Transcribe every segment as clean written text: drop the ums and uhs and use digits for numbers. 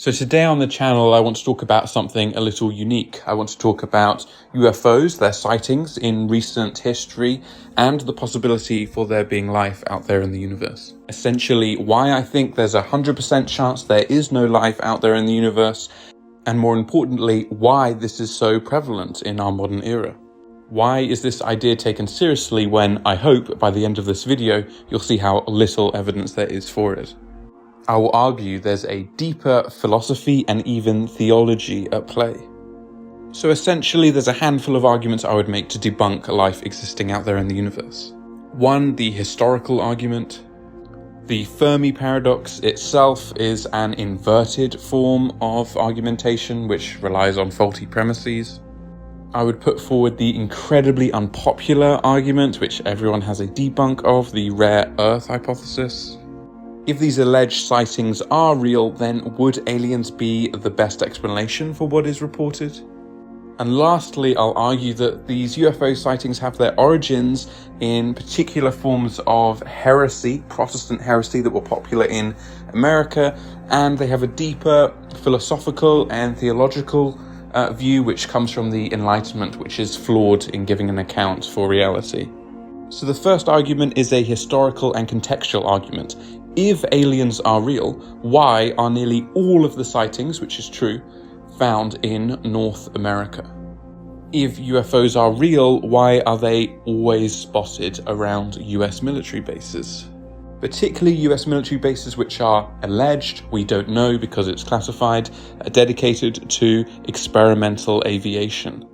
So today on the channel, I want to talk about something a little unique. I want to talk about UFOs, their sightings in recent history, and the possibility for there being life out there in the universe. Essentially, why I think there's 100% chance there is no life out there in the universe, and more importantly, why this is so prevalent in our modern era. Why is this idea taken seriously when, I hope, by the end of this video, you'll see how little evidence there is for it. I will argue there's a deeper philosophy and even theology at play. So essentially, there's a handful of arguments I would make to debunk life existing out there in the universe. One, the historical argument. The Fermi paradox itself is an inverted form of argumentation which relies on faulty premises. I would put forward the incredibly unpopular argument, which everyone has a debunk of, the rare Earth hypothesis. If these alleged sightings are real, then would aliens be the best explanation for what is reported? And lastly, I'll argue that these UFO sightings have their origins in particular forms of heresy, Protestant heresy that were popular in America, and they have a deeper philosophical and theological view which comes from the Enlightenment, which is flawed in giving an account for reality. So the first argument is a historical and contextual argument. If aliens are real, why are nearly all of the sightings, which is true, found in North America? If UFOs are real, why are they always spotted around US military bases? Particularly US military bases which are alleged, we don't know because it's classified, dedicated to experimental aviation.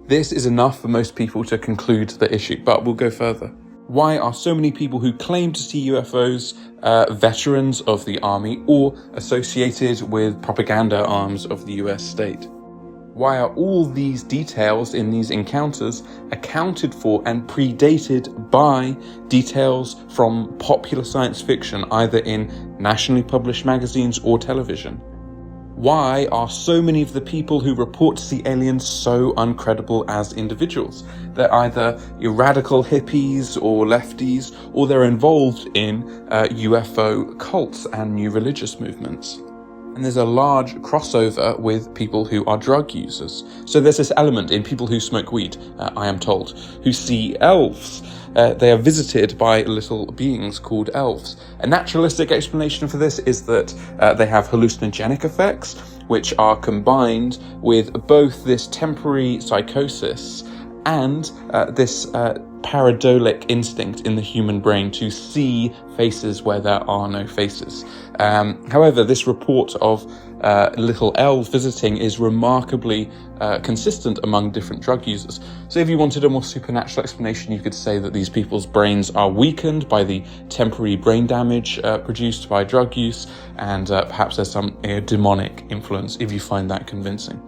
This is enough for most people to conclude the issue, but we'll go further. Why are so many people who claim to see UFOs veterans of the army or associated with propaganda arms of the US state? Why are all these details in these encounters accounted for and predated by details from popular science fiction, either in nationally published magazines or television? Why are so many of the people who report to see aliens so uncredible as individuals? They're either radical hippies or lefties, or they're involved in UFO cults and new religious movements. And there's a large crossover with people who are drug users. So there's this element in people who smoke weed, I am told, who see elves. They are visited by little beings called elves. A naturalistic explanation for this is that they have hallucinogenic effects, which are combined with both this temporary psychosis and this pareidolia instinct in the human brain to see faces where there are no faces. However, this report of little elves visiting is remarkably consistent among different drug users. So if you wanted a more supernatural explanation, you could say that these people's brains are weakened by the temporary brain damage produced by drug use, and perhaps there's some demonic influence, if you find that convincing.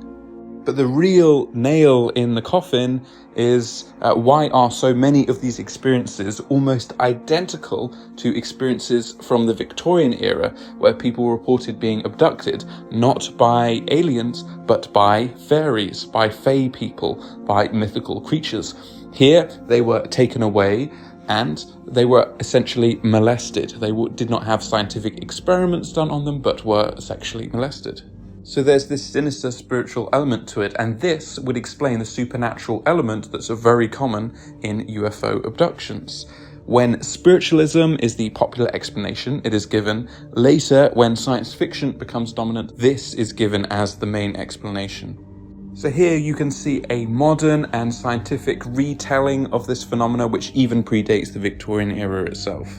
But the real nail in the coffin is why are so many of these experiences almost identical to experiences from the Victorian era, where people reported being abducted, not by aliens, but by fairies, by fae people, by mythical creatures. Here, they were taken away and they were essentially molested. They did not have scientific experiments done on them, but were sexually molested. So there's this sinister spiritual element to it, and this would explain the supernatural element that's very common in UFO abductions. When spiritualism is the popular explanation, it is given. Later, when science fiction becomes dominant, this is given as the main explanation. So here you can see a modern and scientific retelling of this phenomena, which even predates the Victorian era itself.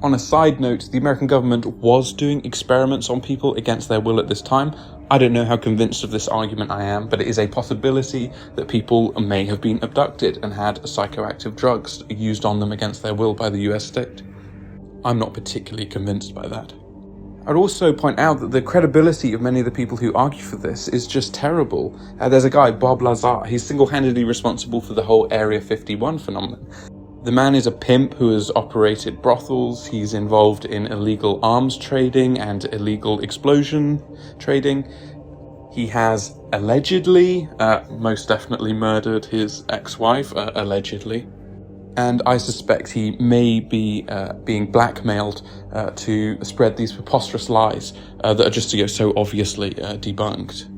On a side note, the American government was doing experiments on people against their will at this time. I don't know how convinced of this argument I am, but it is a possibility that people may have been abducted and had psychoactive drugs used on them against their will by the US state. I'm not particularly convinced by that. I'd also point out that the credibility of many of the people who argue for this is just terrible. There's a guy, Bob Lazar, he's single-handedly responsible for the whole Area 51 phenomenon. The man is a pimp who has operated brothels. He's involved in illegal arms trading and illegal explosion trading. He has allegedly, most definitely murdered his ex-wife, allegedly. And I suspect he may be being blackmailed to spread these preposterous lies that are just so obviously debunked.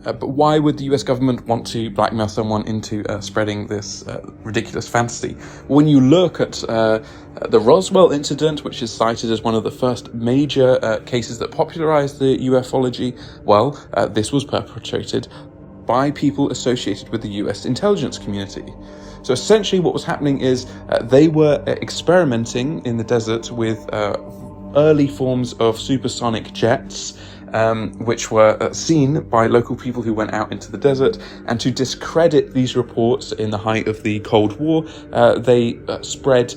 But why would the US government want to blackmail someone into spreading this ridiculous fantasy? When you look at the Roswell incident, which is cited as one of the first major cases that popularized the ufology, well, this was perpetrated by people associated with the US intelligence community. So essentially what was happening is they were experimenting in the desert with early forms of supersonic jets, which were seen by local people who went out into the desert. And to discredit these reports in the height of the Cold War, they spread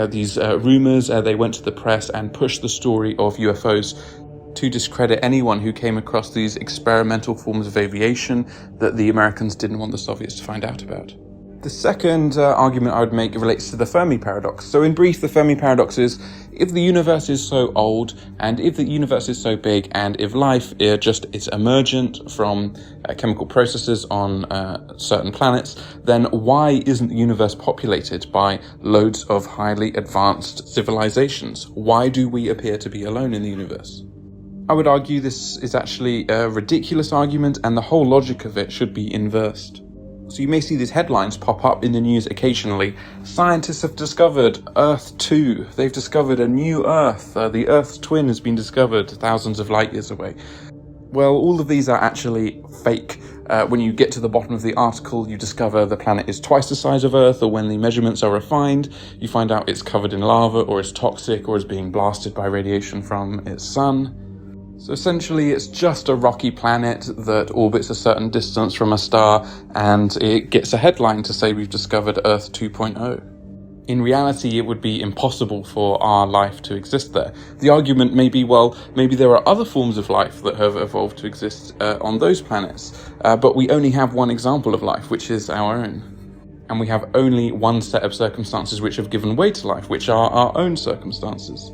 these rumors. They went to the press and pushed the story of UFOs to discredit anyone who came across these experimental forms of aviation that the Americans didn't want the Soviets to find out about. The second argument I would make relates to the Fermi paradox. So in brief, the Fermi paradox is, if the universe is so old, and if the universe is so big, and if life is emergent from chemical processes on certain planets, then why isn't the universe populated by loads of highly advanced civilizations? Why do we appear to be alone in the universe? I would argue this is actually a ridiculous argument, and the whole logic of it should be inversed. So you may see these headlines pop up in the news occasionally. Scientists have discovered Earth 2. They've discovered a new Earth. The Earth's twin has been discovered thousands of light years away. Well, all of these are actually fake. When you get to the bottom of the article, you discover the planet is twice the size of Earth, or when the measurements are refined, you find out it's covered in lava, or is toxic, or is being blasted by radiation from its sun. So essentially it's just a rocky planet that orbits a certain distance from a star, and it gets a headline to say we've discovered Earth 2.0. In reality, it would be impossible for our life to exist there. The argument may be, well, maybe there are other forms of life that have evolved to exist on those planets, but we only have one example of life, which is our own. And we have only one set of circumstances which have given way to life, which are our own circumstances.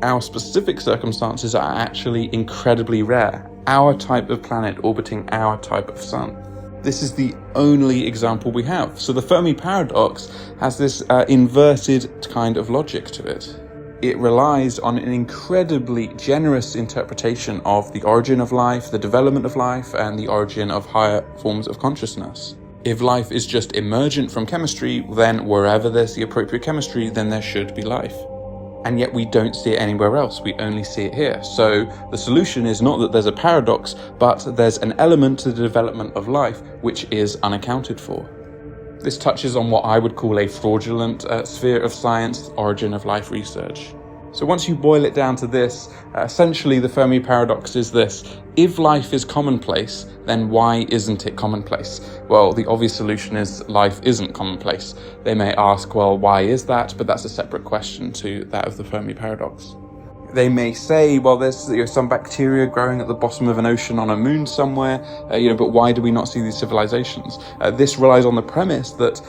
Our specific circumstances are actually incredibly rare. Our type of planet orbiting our type of sun. This is the only example we have. So the Fermi paradox has this inverted kind of logic to it. It relies on an incredibly generous interpretation of the origin of life, the development of life, and the origin of higher forms of consciousness. If life is just emergent from chemistry, then wherever there's the appropriate chemistry, then there should be life. And yet we don't see it anywhere else, we only see it here. So the solution is not that there's a paradox, but there's an element to the development of life which is unaccounted for. This touches on what I would call a fraudulent sphere of science, origin of life research. So once you boil it down to this, essentially the Fermi paradox is this: if life is commonplace, then why isn't it commonplace? Well, the obvious solution is life isn't commonplace. They may ask, well, why is that? But that's a separate question to that of the Fermi paradox. They may say, well, there's some bacteria growing at the bottom of an ocean on a moon somewhere, but why do we not see these civilizations? This relies on the premise that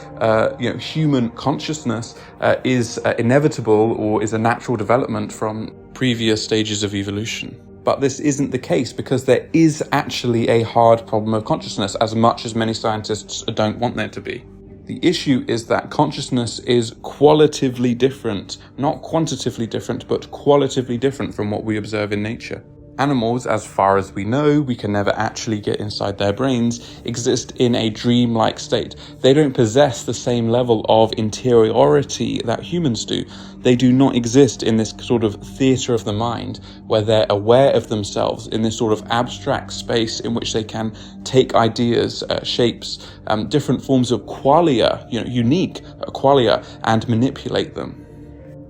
human consciousness is inevitable or is a natural development from previous stages of evolution. But this isn't the case, because there is actually a hard problem of consciousness, as much as many scientists don't want there to be. The issue is that consciousness is qualitatively different, not quantitatively different, but qualitatively different from what we observe in nature. Animals, as far as we know, we can never actually get inside their brains, exist in a dreamlike state. They don't possess the same level of interiority that humans do. They do not exist in this sort of theatre of the mind, where they're aware of themselves in this sort of abstract space in which they can take ideas, shapes, different forms of qualia, unique qualia, and manipulate them.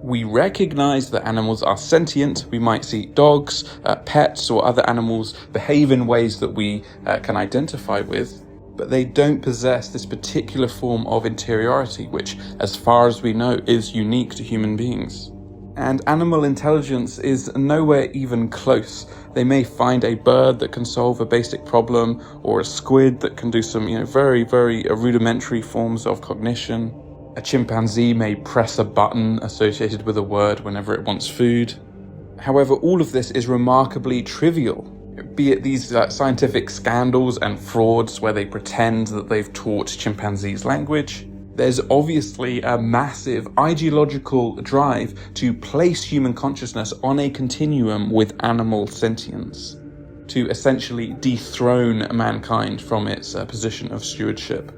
We recognize that animals are sentient. We might see dogs, pets, or other animals behave in ways that we can identify with, but they don't possess this particular form of interiority, which, as far as we know, is unique to human beings. And animal intelligence is nowhere even close. They may find a bird that can solve a basic problem, or a squid that can do some, very, very rudimentary forms of cognition. A chimpanzee may press a button associated with a word whenever it wants food. However, all of this is remarkably trivial, be it these scientific scandals and frauds where they pretend that they've taught chimpanzees language, There's obviously a massive ideological drive to place human consciousness on a continuum with animal sentience, to essentially dethrone mankind from its position of stewardship.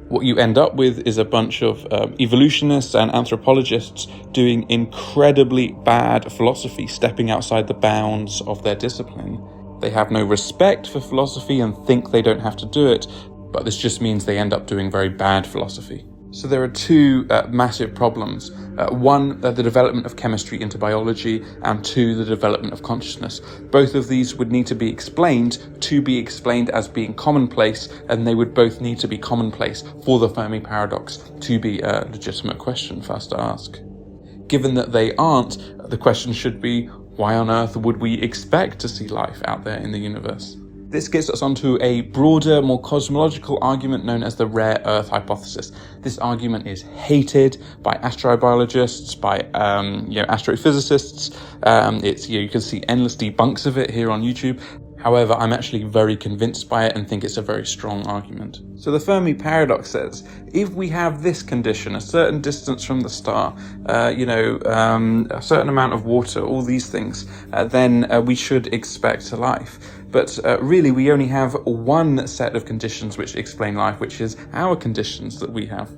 What you end up with is a bunch of evolutionists and anthropologists doing incredibly bad philosophy, stepping outside the bounds of their discipline. They have no respect for philosophy and think they don't have to do it, but this just means they end up doing very bad philosophy. So there are two massive problems. One, the development of chemistry into biology, and two, the development of consciousness. Both of these would need to be explained as being commonplace, and they would both need to be commonplace for the Fermi paradox to be a legitimate question for us to ask. Given that they aren't, the question should be, why on earth would we expect to see life out there in the universe? This gets us onto a broader, more cosmological argument known as the rare earth hypothesis. This argument is hated by astrobiologists, by astrophysicists. You can see endless debunks of it here on YouTube. However, I'm actually very convinced by it and think it's a very strong argument. So the Fermi paradox says, if we have this condition, a certain distance from the star, a certain amount of water, all these things, then we should expect life. But really, we only have one set of conditions which explain life, which is our conditions that we have.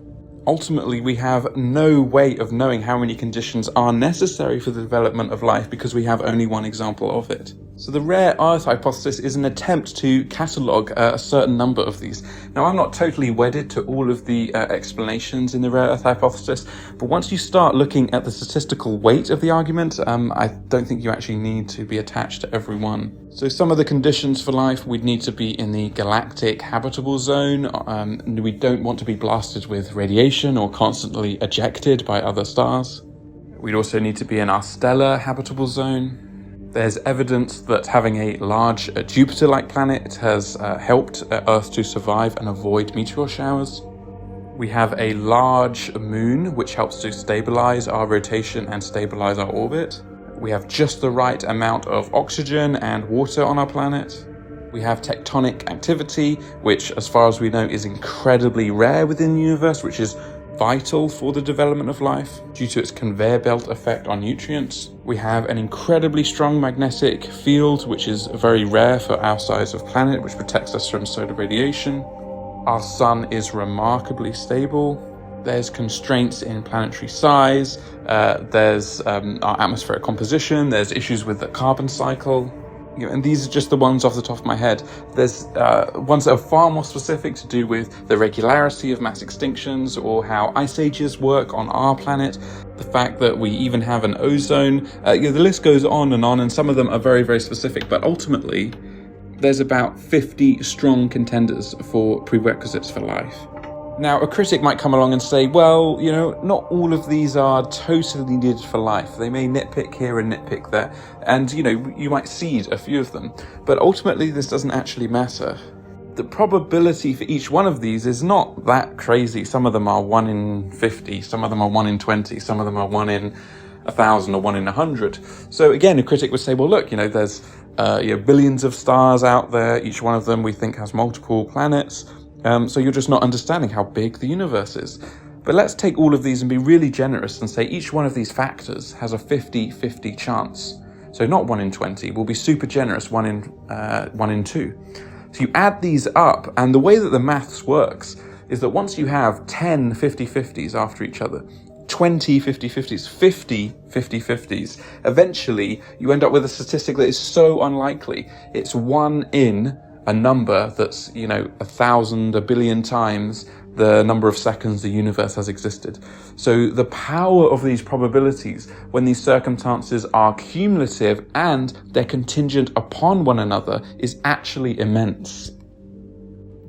Ultimately, we have no way of knowing how many conditions are necessary for the development of life because we have only one example of it. So the rare earth hypothesis is an attempt to catalogue a certain number of these. Now, I'm not totally wedded to all of the explanations in the rare earth hypothesis, but once you start looking at the statistical weight of the argument, I don't think you actually need to be attached to every one. So some of the conditions for life, we'd need to be in the galactic habitable zone. We don't want to be blasted with radiation or constantly ejected by other stars. We'd also need to be in our stellar habitable zone. There's evidence that having a large Jupiter-like planet has helped Earth to survive and avoid meteor showers. We have a large moon, which helps to stabilize our rotation and stabilize our orbit. We have just the right amount of oxygen and water on our planet. We have tectonic activity, which, as far as we know, is incredibly rare within the universe, which is vital for the development of life due to its conveyor belt effect on nutrients. We have an incredibly strong magnetic field, which is very rare for our size of planet, which protects us from solar radiation. Our sun is remarkably stable. There's constraints in planetary size. There's our atmospheric composition. There's issues with the carbon cycle. And these are just the ones off the top of my head. There's ones that are far more specific to do with the regularity of mass extinctions or how ice ages work on our planet, the fact that we even have an ozone. The list goes on, and some of them are very, very specific. But ultimately, there's about 50 strong contenders for prerequisites for life. Now, a critic might come along and say, well, not all of these are totally needed for life. They may nitpick here and nitpick there. And, you might seed a few of them. But ultimately, this doesn't actually matter. The probability for each one of these is not that crazy. Some of them are 1 in 50. Some of them are 1 in 20. Some of them are 1 in 1,000 or 1 in 100. So again, a critic would say, well, look, there's billions of stars out there. Each one of them we think has multiple planets. So you're just not understanding how big the universe is. But let's take all of these and be really generous and say each one of these factors has a 50-50 chance. So not 1 in 20, we'll be super generous, 1 in 2. So you add these up, and the way that the maths works is that once you have 10 50-50s after each other, 20 50-50s, 50 50-50s, eventually you end up with a statistic that is so unlikely. It's 1 in a number that's, 1,000, 1 billion times the number of seconds the universe has existed. So the power of these probabilities, when these circumstances are cumulative and they're contingent upon one another, is actually immense.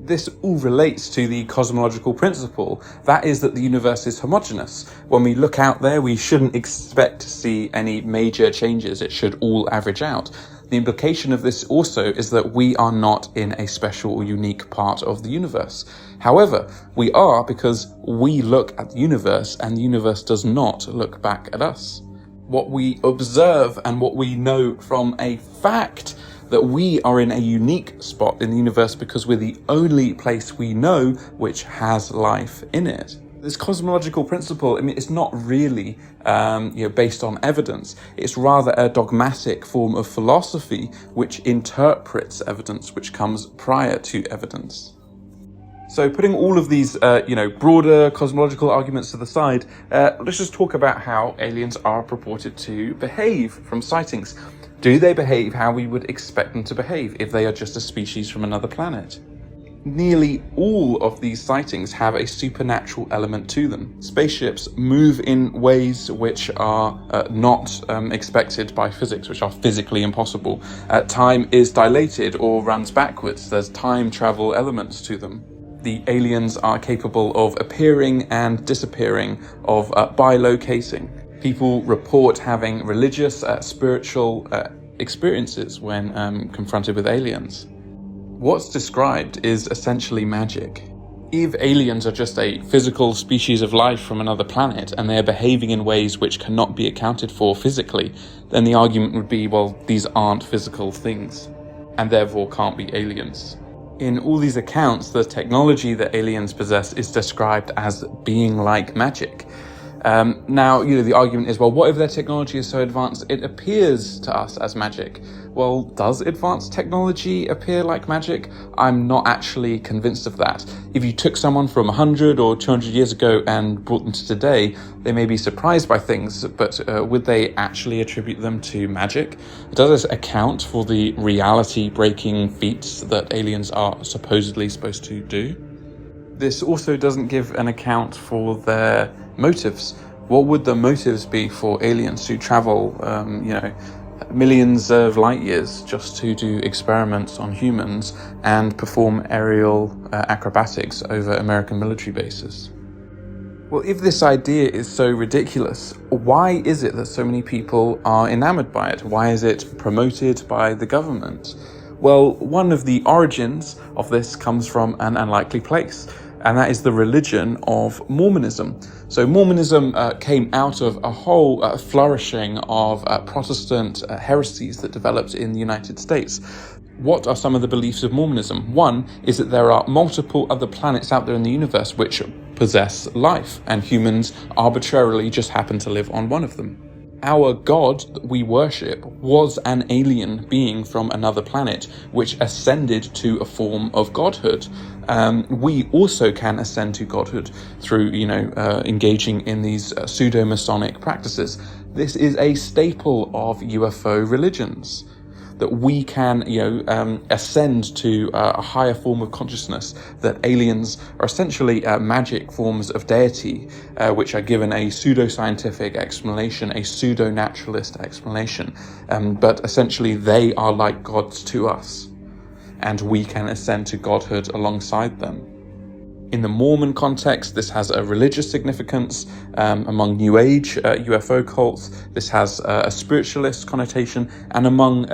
This all relates to the cosmological principle, that is that the universe is homogeneous. When we look out there, we shouldn't expect to see any major changes. It should all average out. The implication of this also is that we are not in a special or unique part of the universe. However, we are because we look at the universe and the universe does not look back at us. What we observe and what we know from a fact that we are in a unique spot in the universe because we're the only place we know which has life in it. This cosmological principle, it's not really based on evidence. It's rather a dogmatic form of philosophy which interprets evidence which comes prior to evidence. So putting all of these, broader cosmological arguments to the side, let's just talk about how aliens are purported to behave from sightings. Do they behave how we would expect them to behave if they are just a species from another planet? Nearly all of these sightings have a supernatural element to them. Spaceships move in ways which are not expected by physics, which are physically impossible. Time is dilated or runs backwards. There's time travel elements to them. The aliens are capable of appearing and disappearing, of bilocating. People report having religious, spiritual experiences when confronted with aliens. What's described is essentially magic. If aliens are just a physical species of life from another planet and they're behaving in ways which cannot be accounted for physically, then the argument would be, well, these aren't physical things and therefore can't be aliens. In all these accounts, the technology that aliens possess is described as being like magic. Now, the argument is, well, what if their technology is so advanced it appears to us as magic? Well, does advanced technology appear like magic? I'm not actually convinced of that. If you took someone from 100 or 200 years ago and brought them to today, they may be surprised by things, but would they actually attribute them to magic? Does this account for the reality-breaking feats that aliens are supposedly supposed to do? This also doesn't give an account for their motives. What would the motives be for aliens to travel, millions of light years just to do experiments on humans and perform aerial acrobatics over American military bases? Well, if this idea is so ridiculous, why is it that so many people are enamored by it? Why is it promoted by the government? Well, one of the origins of this comes from an unlikely place, and that is the religion of Mormonism. So Mormonism came out of a whole flourishing of Protestant heresies that developed in the United States. What are some of the beliefs of Mormonism? One is that there are multiple other planets out there in the universe which possess life, and humans arbitrarily just happen to live on one of them. Our God that we worship was an alien being from another planet which ascended to a form of godhood. We also can ascend to godhood through, engaging in these pseudo-Masonic practices. This is a staple of UFO religions, that we can, ascend to a higher form of consciousness, that aliens are essentially magic forms of deity, which are given a pseudo-scientific explanation, a pseudo-naturalist explanation, but essentially they are like gods to us, and we can ascend to godhood alongside them. In the Mormon context, this has a religious significance. Among New Age UFO cults, this has a spiritualist connotation, and among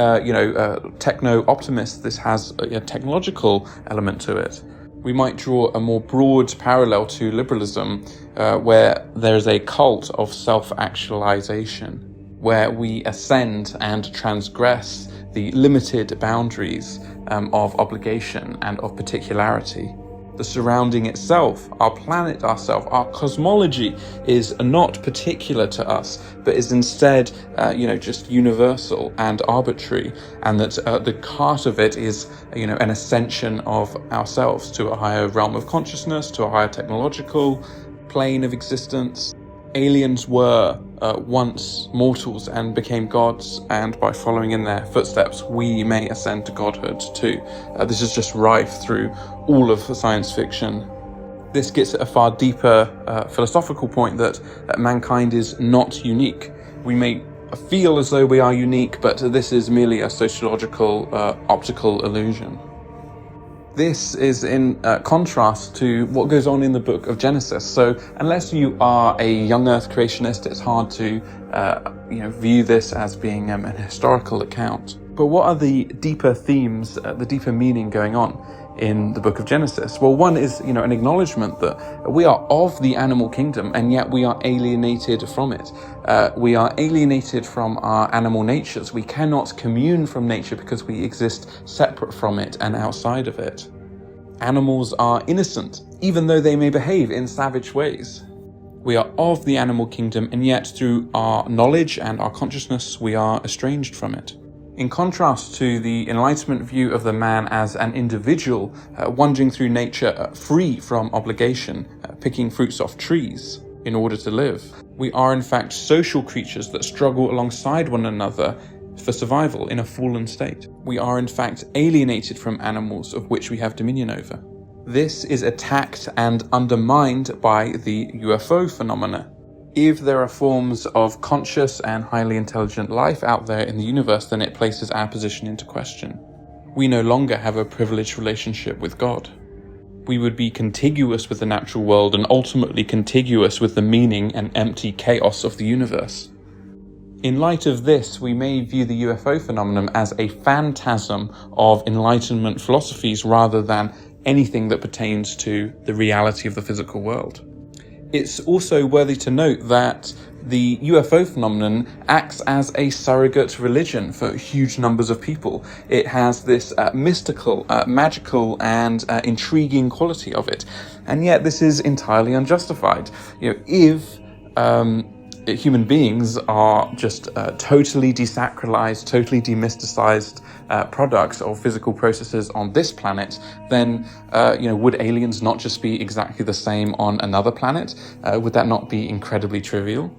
techno-optimists, this has a technological element to it. We might draw a more broad parallel to liberalism, where there is a cult of self-actualization, where we ascend and transgress the limited boundaries of obligation and of particularity. The surrounding itself, our planet ourselves, our cosmology is not particular to us, but is instead, just universal and arbitrary, and that the heart of it is, an ascension of ourselves to a higher realm of consciousness, to a higher technological plane of existence. Aliens were once mortals and became gods, and by following in their footsteps, we may ascend to godhood too. This is just rife through all of science fiction. This gets at a far deeper philosophical point that mankind is not unique. We may feel as though we are unique, but this is merely a sociological, optical illusion. This is in contrast to what goes on in the book of Genesis. So unless you are a young earth creationist, it's hard to view this as being an historical account. But what are the deeper themes, the deeper meaning going on in the book of Genesis? Well, one is, an acknowledgement that we are of the animal kingdom, and yet we are alienated from it. We are alienated from our animal natures. We cannot commune from nature because we exist separate from it and outside of it. Animals are innocent, even though they may behave in savage ways. We are of the animal kingdom, and yet through our knowledge and our consciousness, we are estranged from it. In contrast to the Enlightenment view of the man as an individual, wandering through nature free from obligation, picking fruits off trees in order to live, we are in fact social creatures that struggle alongside one another for survival in a fallen state. We are in fact alienated from animals of which we have dominion over. This is attacked and undermined by the UFO phenomena. If there are forms of conscious and highly intelligent life out there in the universe, then it places our position into question. We no longer have a privileged relationship with God. We would be contiguous with the natural world and ultimately contiguous with the meaning and empty chaos of the universe. In light of this, we may view the UFO phenomenon as a phantasm of Enlightenment philosophies rather than anything that pertains to the reality of the physical world. It's also worthy to note that the UFO phenomenon acts as a surrogate religion for huge numbers of people. It has this mystical, magical, and intriguing quality of it. And yet this is entirely unjustified. If human beings are just totally desacralized, totally demysticized products of physical processes on this planet, then would aliens not just be exactly the same on another planet? Would that not be incredibly trivial?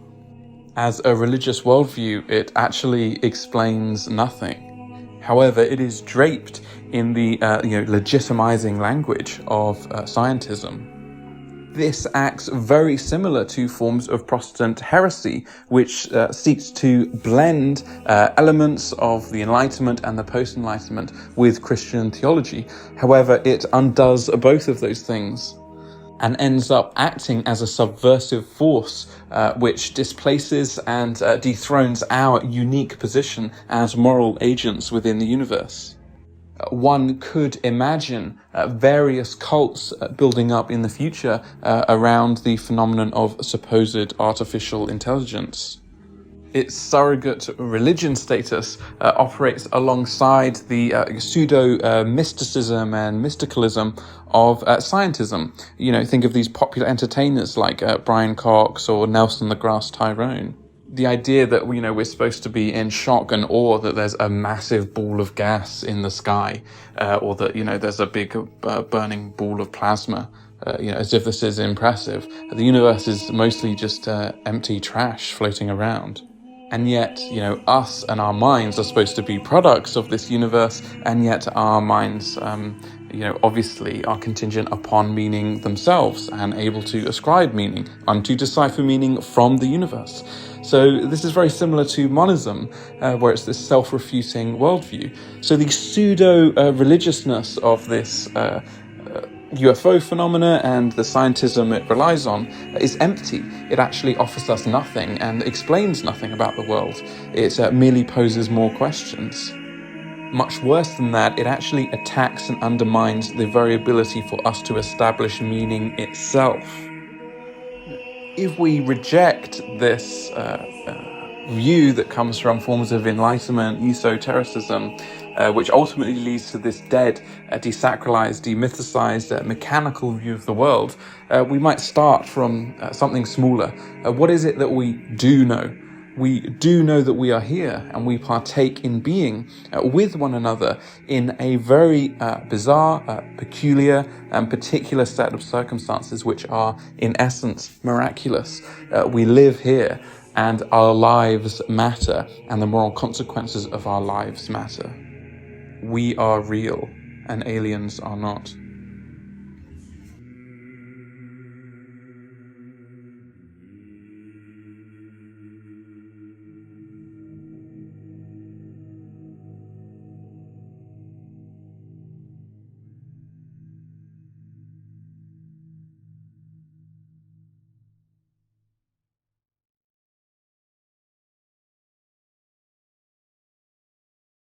As a religious worldview, it actually explains nothing. However, it is draped in the legitimizing language of scientism. This acts very similar to forms of Protestant heresy, which seeks to blend elements of the Enlightenment and the post-Enlightenment with Christian theology. However, it undoes both of those things and ends up acting as a subversive force which displaces and dethrones our unique position as moral agents within the universe. One could imagine various cults building up in the future around the phenomenon of supposed artificial intelligence. Its surrogate religion status operates alongside the pseudo-mysticism and mysticalism of scientism. Think of these popular entertainers like Brian Cox or Nelson deGrasse Tyrone. The idea that we're supposed to be in shock and awe that there's a massive ball of gas in the sky, or that there's a big burning ball of plasma, as if this is impressive. The universe is mostly just empty trash floating around. And yet, us and our minds are supposed to be products of this universe, and yet our minds, obviously are contingent upon meaning themselves and able to ascribe meaning and to decipher meaning from the universe. So this is very similar to monism, where it's this self-refuting worldview. So the pseudo-religiousness of this UFO phenomena and the scientism it relies on is empty. It actually offers us nothing and explains nothing about the world. It merely poses more questions. Much worse than that, it actually attacks and undermines the very ability for us to establish meaning itself. If we reject this view that comes from forms of Enlightenment, esotericism, which ultimately leads to this dead, desacralized, demythicized, mechanical view of the world, we might start from something smaller. What is it that we do know? We do know that we are here and we partake in being with one another in a very bizarre, peculiar and particular set of circumstances which are in essence miraculous. We live here and our lives matter and the moral consequences of our lives matter. We are real and aliens are not.